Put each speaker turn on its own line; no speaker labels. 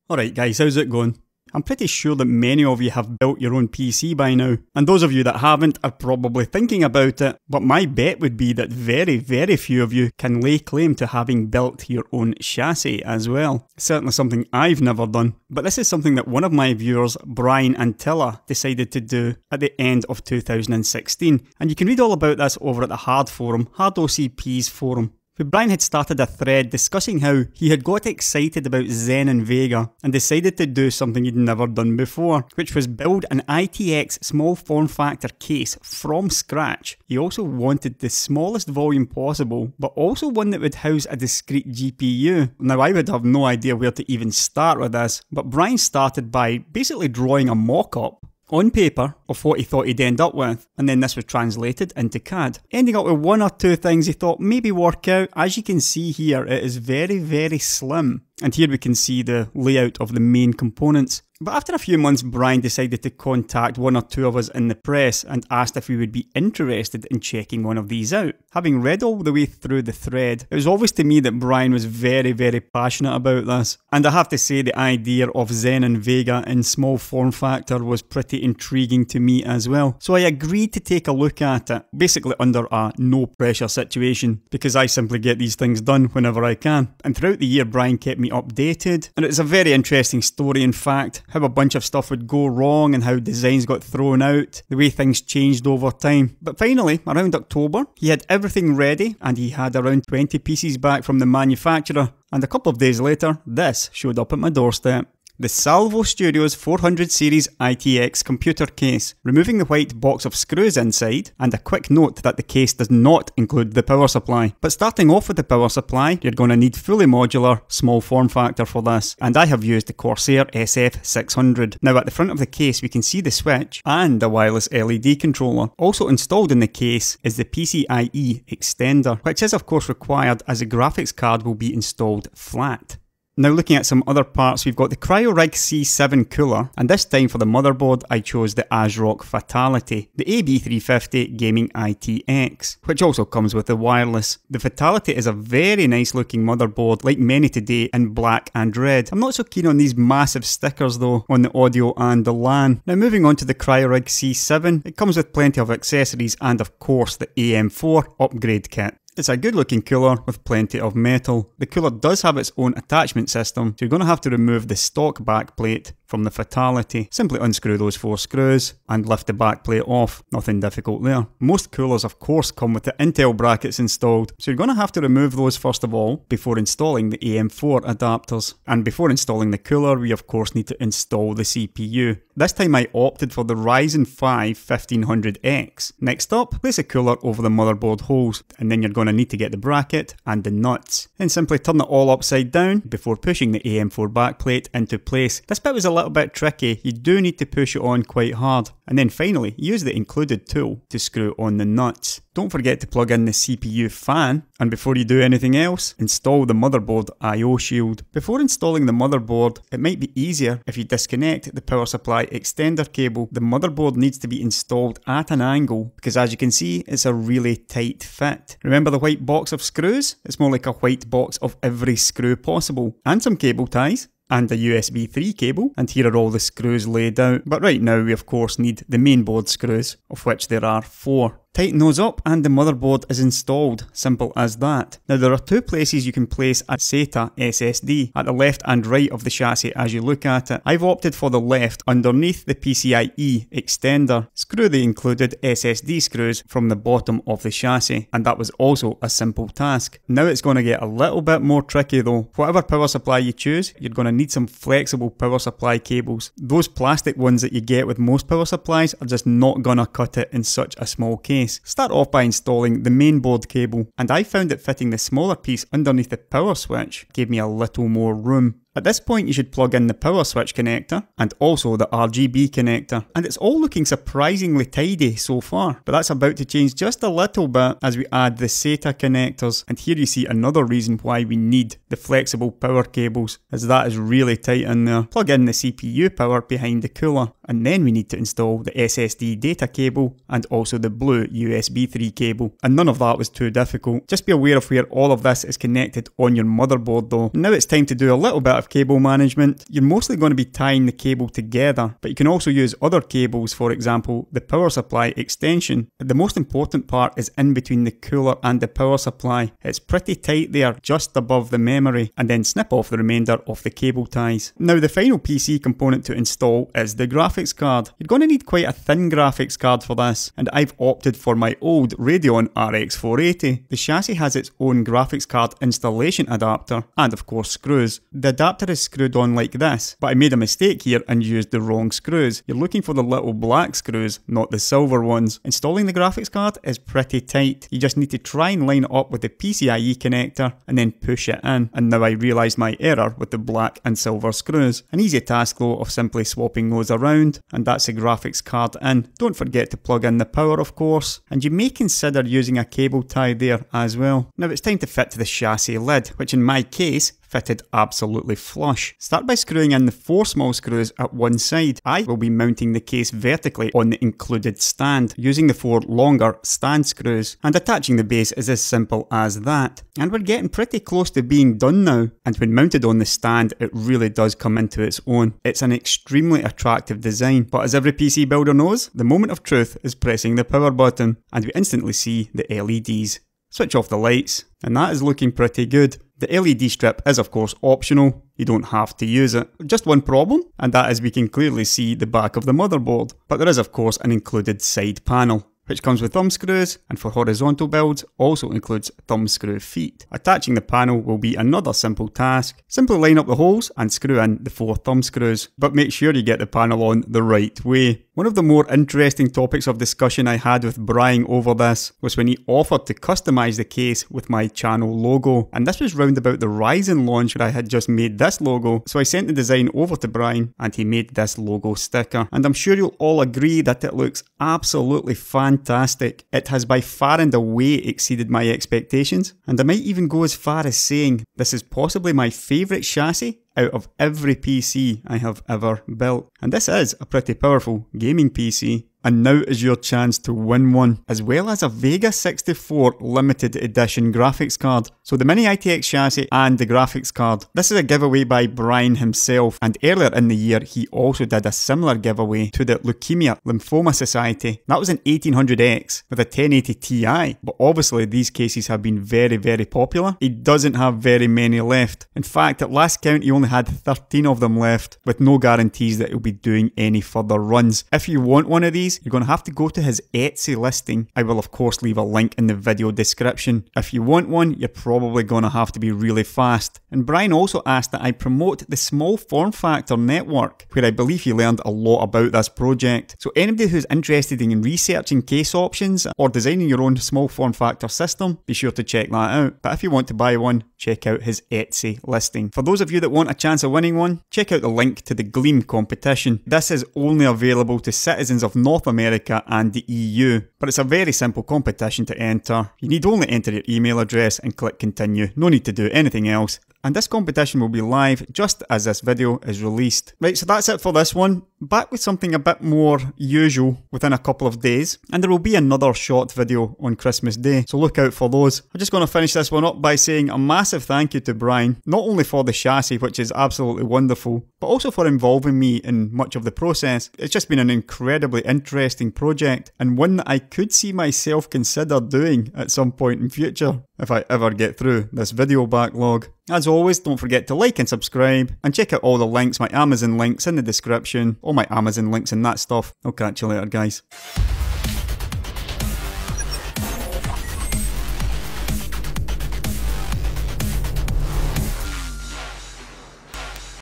Alright guys, how's it going? I'm pretty sure that many of you have built your own PC by now, and those of you that haven't are probably thinking about it, but my bet would be that very few of you can lay claim to having built your own chassis as well. Certainly something I've never done, but this is something that one of my viewers, Brian Antilla, decided to do at the end of 2016, and you can read all about this over at the Hard Forum, Hard OCP's forum. Brian had started a thread discussing how he had got excited about Zen and Vega and decided to do something he'd never done before, which was build an ITX small form factor case from scratch. He also wanted the smallest volume possible, but also one that would house a discrete GPU. Now I would have no idea where to even start with this, but Brian started by basically drawing a mock-up on paper of what he thought he'd end up with, and then this was translated into CAD, ending up with one or two things he thought maybe work out. As you can see here, it is very slim, and here we can see the layout of the main components. But after a few months, Brian decided to contact one or two of us in the press and asked if we would be interested in checking one of these out. Having read all the way through the thread, it was obvious to me that Brian was very passionate about this. And I have to say the idea of Zen and Vega in small form factor was pretty intriguing to me as well. So I agreed to take a look at it, basically under a no pressure situation, because I simply get these things done whenever I can. And throughout the year, Brian kept me updated, and it's a very interesting story in fact, how a bunch of stuff would go wrong and how designs got thrown out, the way things changed over time. But finally, around October, he had everything ready and he had around 20 pieces back from the manufacturer, and a couple of days later, this showed up at my doorstep. The Salvo Studios 400 series ITX computer case, removing the white box of screws inside, and a quick note that the case does not include the power supply. But starting off with the power supply, you're going to need fully modular, small form factor for this, and I have used the Corsair SF600. Now at the front of the case we can see the switch and a wireless LED controller. Also installed in the case is the PCIe extender, which is of course required as the graphics card will be installed flat. Now looking at some other parts, we've got the CryoRig C7 cooler, and this time for the motherboard I chose the ASRock Fatality, the AB350 Gaming ITX, which also comes with the wireless. The Fatality is a very nice looking motherboard, like many today, in black and red. I'm not so keen on these massive stickers though, on the audio and the LAN. Now moving on to the CryoRig C7, it comes with plenty of accessories and of course the AM4 upgrade kit. It's a good looking cooler with plenty of metal. The cooler does have its own attachment system, so you're going to have to remove the stock backplate from the Fatality. Simply unscrew those 4 screws and lift the backplate off. Nothing difficult there. Most coolers of course come with the Intel brackets installed, so you're going to have to remove those first of all before installing the AM4 adapters. And before installing the cooler, we of course need to install the CPU. This time I opted for the Ryzen 5 1500X. Next up, place a cooler over the motherboard holes, and then you're going to need to get the bracket and the nuts. Then simply turn it all upside down before pushing the AM4 backplate into place. This bit was a little bit tricky, you do need to push it on quite hard. And then finally, use the included tool to screw on the nuts. Don't forget to plug in the CPU fan, and before you do anything else, install the motherboard I/O shield. Before installing the motherboard, it might be easier if you disconnect the power supply extender cable. The motherboard needs to be installed at an angle, because as you can see, it's a really tight fit. Remember the white box of screws? It's more like a white box of every screw possible, and some cable ties, and a USB 3 cable, and here are all the screws laid out. But right now we of course need the mainboard screws, of which there are 4. Tighten those up and the motherboard is installed, simple as that. Now there are 2 places you can place a SATA SSD, at the left and right of the chassis as you look at it. I've opted for the left underneath the PCIe extender. Screw the included SSD screws from the bottom of the chassis, and that was also a simple task. Now it's going to get a little bit more tricky though. Whatever power supply you choose, you're going to need some flexible power supply cables. Those plastic ones that you get with most power supplies are just not going to cut it in such a small case. Start off by installing the mainboard cable, and I found that fitting the smaller piece underneath the power switch gave me a little more room. At this point you should plug in the power switch connector and also the RGB connector, and it's all looking surprisingly tidy so far, but that's about to change just a little bit as we add the SATA connectors. And here you see another reason why we need the flexible power cables, as that is really tight in there. Plug in the CPU power behind the cooler, and then we need to install the SSD data cable and also the blue USB 3 cable, and none of that was too difficult. Just be aware of where all of this is connected on your motherboard though. Now it's time to do a little bit of of cable management. You're mostly going to be tying the cable together, but you can also use other cables, for example, the power supply extension. The most important part is in between the cooler and the power supply. It's pretty tight there, just above the memory, and then snip off the remainder of the cable ties. Now the final PC component to install is the graphics card. You're going to need quite a thin graphics card for this, and I've opted for my old Radeon RX 480. The chassis has its own graphics card installation adapter, and of course screws. The adapter is screwed on like this, but I made a mistake here and used the wrong screws. You're looking for the little black screws, not the silver ones. Installing the graphics card is pretty tight. You just need to try and line it up with the PCIe connector and then push it in. And now I realised my error with the black and silver screws. An easy task though of simply swapping those around, and that's the graphics card in. Don't forget to plug in the power, of course, and you may consider using a cable tie there as well. Now it's time to fit the chassis lid, which in my case fitted absolutely flush. Start by screwing in the 4 small screws at one side. I will be mounting the case vertically on the included stand, using the 4 longer stand screws, and attaching the base is as simple as that. And we're getting pretty close to being done now, and when mounted on the stand it really does come into its own. It's an extremely attractive design, but as every PC builder knows, the moment of truth is pressing the power button, and we instantly see the LEDs. Switch off the lights, and that is looking pretty good. The LED strip is of course optional, you don't have to use it. Just one problem, and that is we can clearly see the back of the motherboard. But there is of course an included side panel, which comes with thumb screws, and for horizontal builds also includes thumb screw feet. Attaching the panel will be another simple task. Simply line up the holes and screw in the 4 thumb screws, but make sure you get the panel on the right way. One of the more interesting topics of discussion I had with Brian over this was when he offered to customise the case with my channel logo, and this was round about the Ryzen launch where I had just made this logo. So I sent the design over to Brian and he made this logo sticker, and I'm sure you'll all agree that it looks absolutely fantastic. It has by far and away exceeded my expectations, and I might even go as far as saying this is possibly my favourite chassis out of every PC I have ever built. And this is a pretty powerful gaming PC. And now is your chance to win one, as well as a Vega 64 limited edition graphics card. So the mini-ITX chassis and the graphics card. This is a giveaway by Brian himself, and earlier in the year he also did a similar giveaway to the Leukemia Lymphoma Society. That was an 1800X with a 1080 Ti, but obviously these cases have been very popular. He doesn't have very many left. In fact, at last count he only had 13 of them left, with no guarantees that he'll be doing any further runs. If you want one of these, you're going to have to go to his Etsy listing. I will of course leave a link in the video description. If you want one, you're probably going to have to be really fast. And Brian also asked that I promote the small form factor network, where I believe he learned a lot about this project. So anybody who's interested in researching case options or designing your own small form factor system, be sure to check that out. But if you want to buy one, check out his Etsy listing. For those of you that want a chance of winning one, check out the link to the Gleam competition. This is only available to citizens of North America and the EU, but it's a very simple competition to enter. You need only enter your email address and click continue. No need to do anything else. And this competition will be live just as this video is released. Right, so that's it for this one. Back with something a bit more usual within a couple of days, and there will be another short video on Christmas Day, so look out for those. I'm just going to finish this one up by saying a massive thank you to Brian, not only for the chassis, which is absolutely wonderful, but also for involving me in much of the process. It's just been an incredibly interesting project, and one that I could see myself consider doing at some point in future, if I ever get through this video backlog. As always, don't forget to like and subscribe, and check out all the links, my Amazon links in the description, all my Amazon links and that stuff. I'll catch you later, guys.